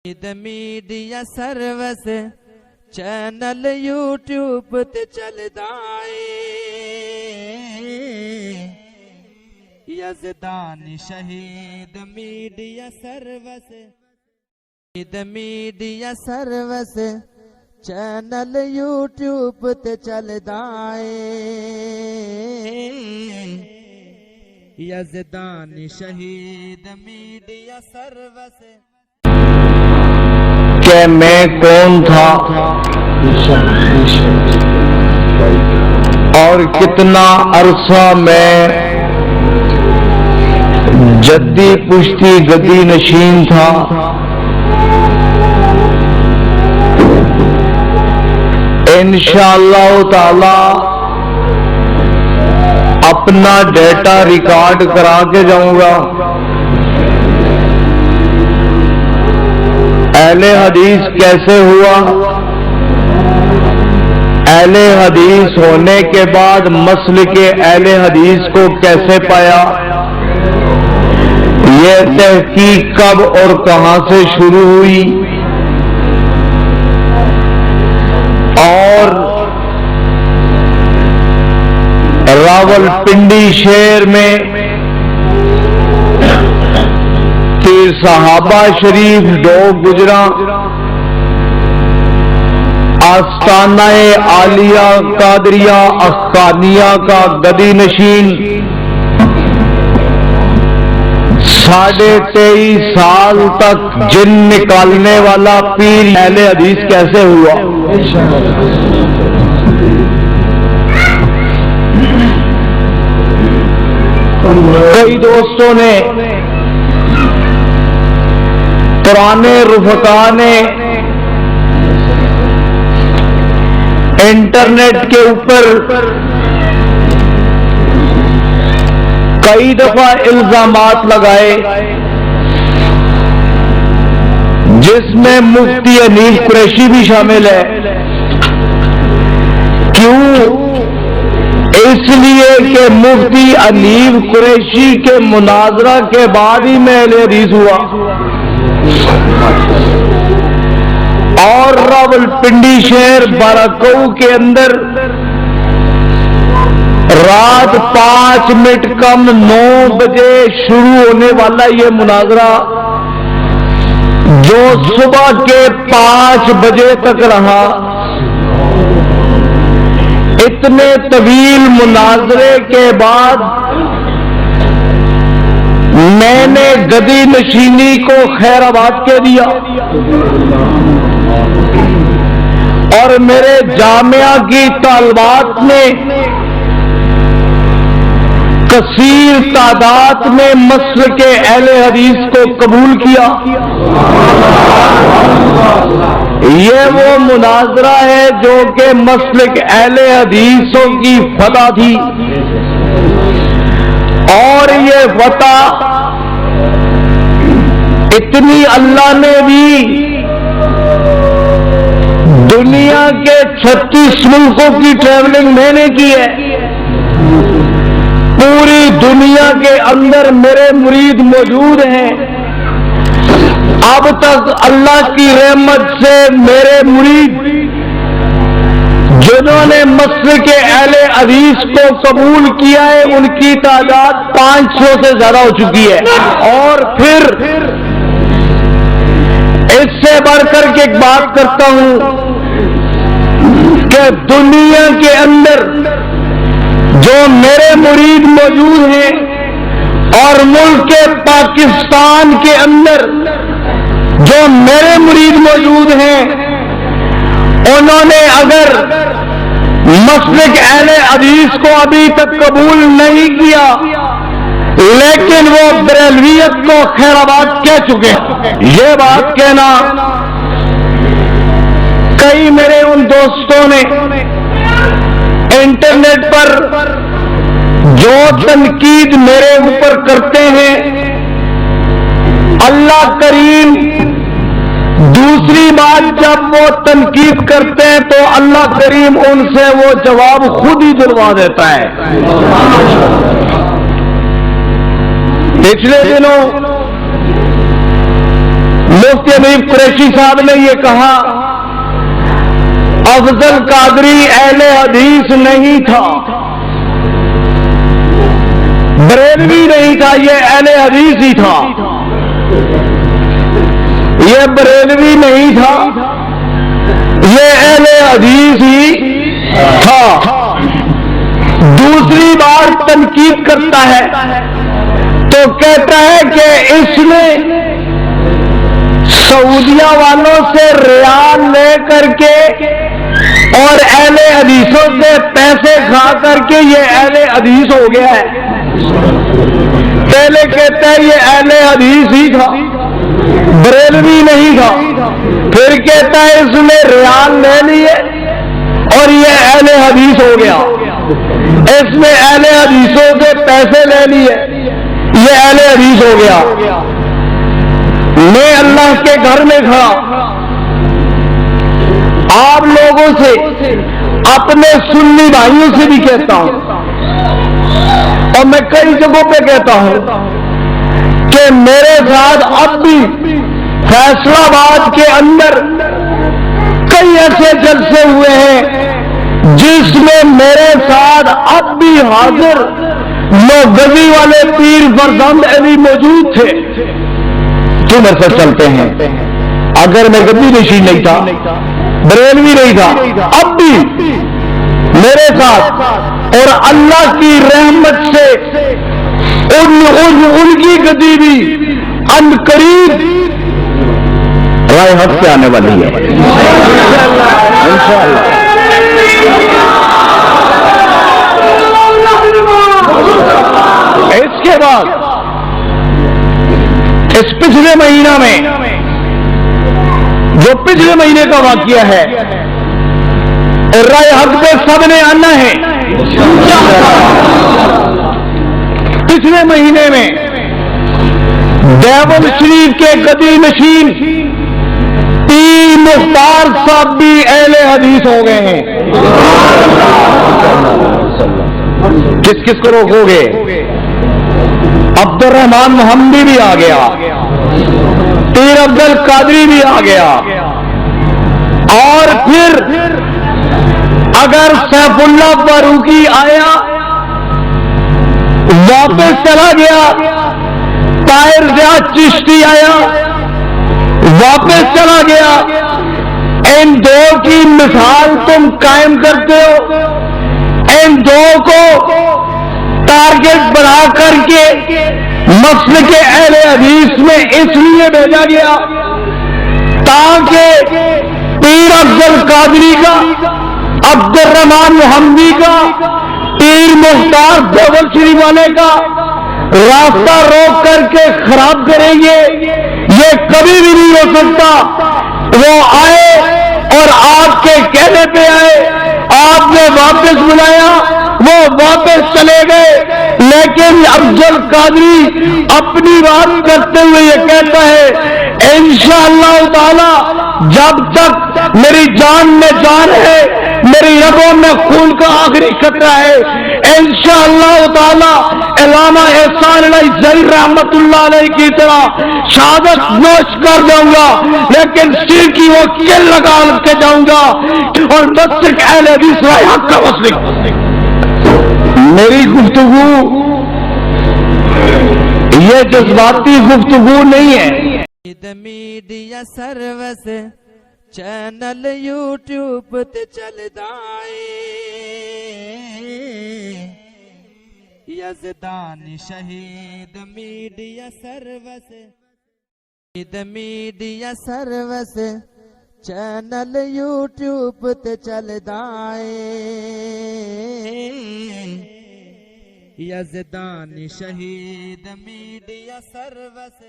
Media service channel YouTube تے چلدا اے یزدان شہید میڈیا سروس چینل یوٹیوب تے چلدا اے یزدان شہید میڈیا سروس کہ میں کون تھا اور کتنا عرصہ میں جدی پشتی گدی نشین تھا، انشاءاللہ تعالی اپنا ڈیٹا ریکارڈ کرا کے جاؤں گا۔ اہل حدیث کیسے ہوا، اہل حدیث ہونے کے بعد مسلک اہل حدیث کو کیسے پایا، یہ تحقیق کب اور کہاں سے شروع ہوئی، اور راولپنڈی شہر میں صحابہ شریف ڈوب گجرا، آستانہ عالیہ قادریہ اخقانیہ کا گدی نشین 23.5 سال تک جن نکالنے والا پیر اہل حدیث کیسے ہوا؟ کئی دوستوں نے، پرانے رفقا نے انٹرنیٹ کے اوپر کئی دفعہ الزامات لگائے، جس میں مفتی انیف قریشی بھی شامل ہے۔ کیوں؟ اس لیے کہ مفتی انیف قریشی کے مناظرہ کے بعد ہی میں اہل حدیث ہوا، اور راولپنڈی شہر باراکو کے اندر رات 5 منٹ کم 9 بجے شروع ہونے والا یہ مناظرہ جو صبح کے 5 بجے تک رہا، اتنے طویل مناظرے کے بعد میں نے گدی نشینی کو خیر آباد کہہ دیا، اور میرے جامعہ کی طالبات نے کثیر تعداد میں مسلک اہل حدیث کو قبول کیا۔ یہ وہ مناظرہ ہے جو کہ مسلک اہل حدیثوں کی فتح تھی، اور یہ فتح اتنی اللہ نے بھی دنیا کے 36 ملکوں کی ٹریولنگ میں نے کی ہے، پوری دنیا کے اندر میرے مرید موجود ہیں۔ اب تک اللہ کی رحمت سے میرے مرید جنہوں نے مسلک اہل حدیث کو قبول کیا ہے ان کی تعداد 500 سے زیادہ ہو چکی ہے۔ اور پھر اس سے بڑھ کر کے ایک بات کرتا ہوں کہ دنیا کے اندر جو میرے مرید موجود ہیں اور ملک پاکستان کے اندر جو میرے مرید موجود ہیں، انہوں نے اگر مسلک اہل حدیث کو ابھی تک قبول نہیں کیا لیکن وہ بریلویت کو خیر آباد کہہ چکے ہیں۔ یہ بات کہنا، کئی میرے ان دوستوں نے انٹرنیٹ پر جو تنقید میرے اوپر کرتے ہیں، اللہ کریم دوسری بات جب وہ تنقید کرتے ہیں تو اللہ کریم ان سے وہ جواب خود ہی دلوا دیتا ہے۔ پچھلے دنوں مفتی حنیف قریشی صاحب نے یہ کہا افضل قادری اہل حدیث نہیں تھا، بریلوی نہیں تھا، یہ اہل حدیث ہی تھا، یہ بریلوی نہیں تھا، یہ اہل حدیث ہی تھا۔ دوسری بار تنقید کرتا ہے تو کہتا ہے کہ اس نے سعودیہ والوں سے ریال لے کر کے اور اہل حدیثوں سے پیسے کھا کر کے یہ اہل حدیث ہو گیا ہے۔ پہلے کہتا ہے یہ اہل حدیث ہی تھا، بریلوی نہیں تھا، پھر کہتا ہے اس نے ریال لے لیے اور یہ اہل حدیث ہو گیا، اس نے اہل حدیثوں سے پیسے لے لیے، یہ اہل حدیث ہو گیا۔ میں اللہ کے گھر میں کھڑا آپ لوگوں سے اپنے سنی بھائیوں سے بھی کہتا ہوں اور میں کئی جگہوں پہ کہتا ہوں کہ میرے ساتھ اب بھی فیصلہ آباد کے اندر کئی ایسے جلسے ہوئے ہیں جس میں میرے ساتھ اب بھی حاضر لوگ گزی والے پیر فرزند علی موجود تھے جو میرے ساتھ چلتے ہیں۔ اگر میں گدی نشین نہیں تھا، بریلوی نہیں تھا، اب بھی میرے ساتھ اور اللہ کی رحمت سے ان کی گدی بھی ان قریب رائے حق سے آنے والی ہے انشاءاللہ۔ اس کے بعد اس پچھلے مہینہ میں جو پچھلے مہینے کا واقعہ ہے، رائے حق پہ سب نے آنا ہے۔ پچھلے مہینے میں دیوبند شریف کے گدی نشین پیر مختار صاحب بھی اہل حدیث ہو گئے ہیں۔ کس کس کو روکو گے؟ عبد الرحمان محمدی بھی آ گیا، پیر عبد القادری بھی آ گیا، اور پھر اگر سیف اللہ فاروقی آیا واپس چلا گیا، طاہر زیاد چشتی آیا واپس چلا گیا، ان دو کی مثال تم قائم کرتے ہو، ان دو کو ٹارگٹ بنا کر کے مسلک اہل حدیث میں اس لیے بھیجا گیا تاکہ پیر عبد القادری کا، عبد الرحمان محمدی کا، پیر مختار دیوبند شریف والے کا راستہ روک کر کے خراب کریں گے، یہ کبھی بھی نہیں ہو سکتا۔ وہ آئے اور آپ کے کہنے پہ آئے، آپ نے واپس بلایا، وہ واپس چلے گئے، لیکن عبد القادری اپنی بات کرتے ہوئے یہ کہتا ہے انشاءاللہ تعالی جب تک میری جان میں جان ہے، میری رگوں میں خون کا آخری قطرہ ہے، انشاءاللہ تعالی علامہ احسان علیہ زئی رحمت اللہ علیہ کی طرح شہادت نوش کر جاؤں گا، لیکن سر کی وہ کل لگا کے جاؤں گا اور مسلک اہل حدیث رائے حق کا مسلک۔ میری گفتگو یہ جذباتی گفتگو نہیں ہے۔ میڈیا سروس چینل یوٹیوب تے چلدا اے، یزدان شہید media service, media service channel YouTube تے چلدا اے، یزدان شہید میڈیا سروس